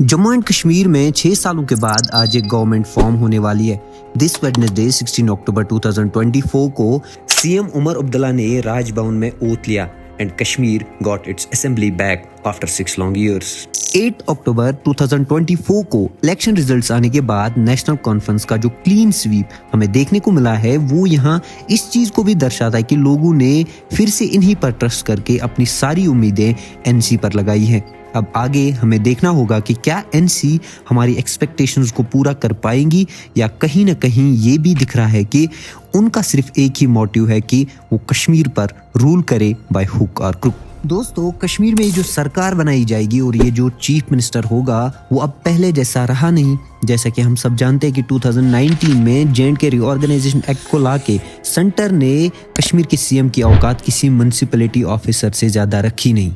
Jammu and Kashmir में 6 सालों के बाद आज एक गवर्नमेंट फॉर्म होने वाली है। दिस वेडनेसडे 16 अक्टूबर 2024 को सीएम उमर अब्दुल्ला ने राजभवन में ओथ लिया and Kashmir got its assembly back after 6 long years. 8 अक्टूबर 2024 को इलेक्शन रिजल्ट्स आने के बाद नेशनल कॉन्फ्रेंस का जो क्लीन स्वीप हमें देखने को मिला है वो यहाँ इस चीज को भी दर्शाता है कि लोगों ने फिर से इन्हीं पर ट्रस्ट करके अपनी सारी उम्मीदें एनसी पर लगाई हैं। अब आगे हमें देखना होगा कि क्या एनसी हमारी एक्सपेक्टेशंस को पूरा कर पाएंगी या कहीं ना कहीं ये भी दिख रहा है कि उनका सिर्फ एक ही मोटिव है कि वो कश्मीर पर रूल करे बाय हुक और क्रुक। दोस्तों, कश्मीर में जो सरकार बनाई जाएगी और ये जो चीफ मिनिस्टर होगा वो अब पहले जैसा रहा नहीं। जैसा कि हम सब जानते हैं कि 2019 में जे.एंड.के रीऑर्गेनाइजेशन एक्ट को लाके सेंटर ने कश्मीर के सीएम की औकात किसी म्युनिसिपैलिटी ऑफिसर से ज्यादा रखी नहीं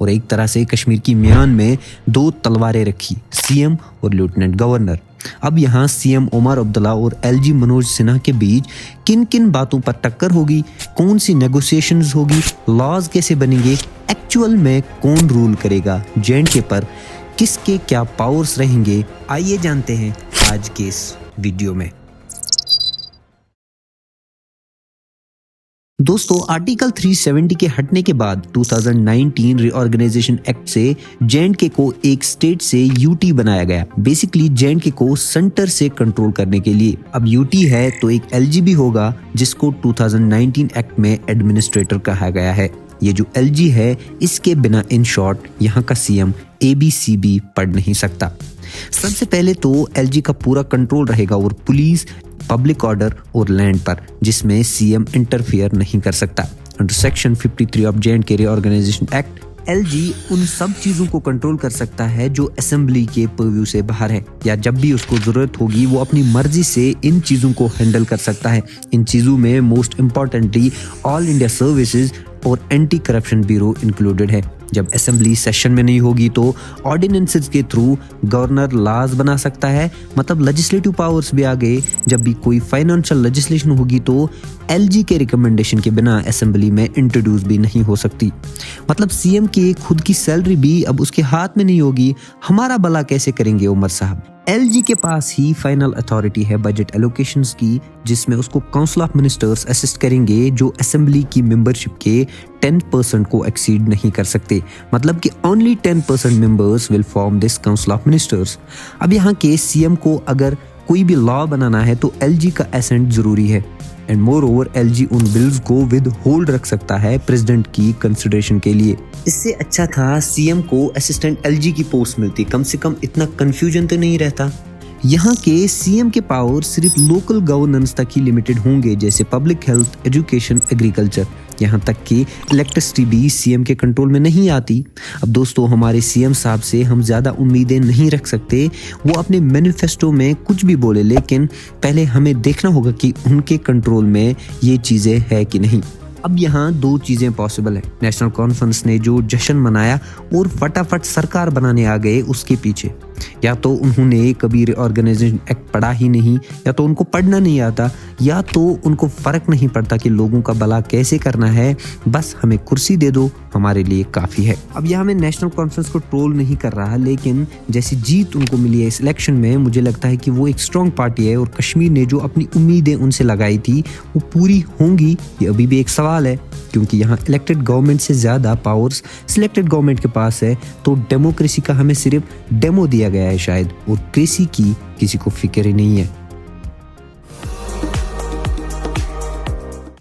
और एक तरह से कश्मीर की म्यान में 2 तलवारें रखी, सीएम और लेफ्टिनेंट गवर्नर। अब यहाँ सीएम उमर अब्दुल्ला और एलजी मनोज सिन्हा के बीच किन किन बातों पर टक्कर होगी, कौन सी नेगोशिएशंस होगी, लॉज कैसे बनेंगे, एक्चुअल में कौन रूल करेगा, जे.एंड.के पर किसके क्या पावर्स रहेंगे, आइए जानते हैं आज के इस वीडियो में। दोस्तों, आर्टिकल 370 के हटने के बाद 2019 रीऑर्गेनाइजेशन एक्ट से जे.एंड.के को एक स्टेट से यूटी बनाया गया। बेसिकली जे.एंड.के को सेंटर से कंट्रोल करने के लिए। अब यूटी है तो एक एलजी भी होगा जिसको 2019 एक्ट में एडमिनिस्ट्रेटर कहा गया है। ये जो एलजी है इसके बिना इन शॉर्ट यहाँ का सीएम एबीसीबी पढ़ नहीं सकता। सबसे पहले तो एलजी का पूरा कंट्रोल रहेगा और पुलिस, पब्लिक ऑर्डर और लैंड पर, जिसमें सीएम इंटरफियर नहीं कर सकता। Under section 53 of J and K reorganisation act LG उन सब चीजों को कंट्रोल कर सकता है जो असेंबली के पर्व्यू से बाहर है, या जब भी उसको जरूरत होगी वो अपनी मर्जी से इन चीजों को हैंडल कर सकता है। इन चीजों में most importantly all India services और एंटी करप्शन ब्यूरो इंक्लूडेड है। जब असेंबली सेशन में नहीं होगी तो ऑर्डिनेंसेस के थ्रू गवर्नर लॉज बना सकता है, मतलब लेजिस्लेटिव पावर्स भी आ गए। जब भी कोई फाइनेंशियल लेजिस्लेशन होगी तो एलजी के रिकमेंडेशन के बिना असेंबली में इंट्रोड्यूस भी नहीं हो सकती। मतलब सीएम की खुद की सैलरी भी अब उसके हाथ में नहीं होगी। हमारा भला कैसे करेंगे उमर साहब? एलजी के पास ही फाइनल अथॉरिटी है बजट एलोकेशंस की, जिसमें उसको काउंसिल ऑफ मिनिस्टर्स असिस्ट करेंगे जो असेंबली की मेंबरशिप के 10% को एक्सीड नहीं कर सकते। मतलब कि only 10% members will form this council of ministers. अब यहाँ के सीएम को अगर कोई भी लॉ बनाना है तो एलजी का एसेंट जरूरी है एंड मोर ओवर एलजी उन बिल्स को विद होल्ड रख सकता है प्रेसिडेंट की कंसिडरेशन के लिए। इससे अच्छा था सीएम को असिस्टेंट एलजी की पोस्ट मिलती, कम से कम इतना कंफ्यूजन तो नहीं रहता। यहाँ के सीएम के पावर सिर्फ लोकल गवर्नेंस तक ही लिमिटेड होंगे, जैसे पब्लिक हेल्थ, एजुकेशन, एग्रीकल्चर। यहाँ तक कि इलेक्ट्रिसिटी भी सीएम के कंट्रोल में नहीं आती। अब दोस्तों, हमारे सीएम साहब से हम ज़्यादा उम्मीदें नहीं रख सकते। वो अपने मैनिफेस्टो में कुछ भी बोले, लेकिन पहले हमें देखना होगा कि उनके कंट्रोल में ये चीज़ें है कि नहीं। अब यहाँ 2 चीज़ें पॉसिबल है। नेशनल कॉन्फ्रेंस ने जो जश्न मनाया और फटाफट सरकार बनाने आ गए, उसके पीछे या तो उन्होंने कभी रीऑर्गेनाइजेशन एक्ट पढ़ा ही नहीं, या तो उनको पढ़ना नहीं आता, या तो उनको फर्क नहीं पड़ता कि लोगों का भला कैसे करना है। बस हमें कुर्सी दे दो, हमारे लिए काफी है। अब यहाँ मैं नेशनल कॉन्फ्रेंस को ट्रोल नहीं कर रहा, लेकिन जैसी जीत उनको मिली है इस इलेक्शन में, मुझे लगता है कि वो एक स्ट्रॉन्ग पार्टी है और कश्मीर ने जो अपनी उम्मीदें उनसे लगाई थी वो पूरी होंगी, ये अभी भी एक सवाल है। क्योंकि यहाँ इलेक्टेड गवर्नमेंट से ज्यादा पावर्स सिलेक्टेड गवर्नमेंट के पास है, तो डेमोक्रेसी का हमें सिर्फ डेमो दिया गया है शायद, और कृषि की किसी को फिक्र ही नहीं है।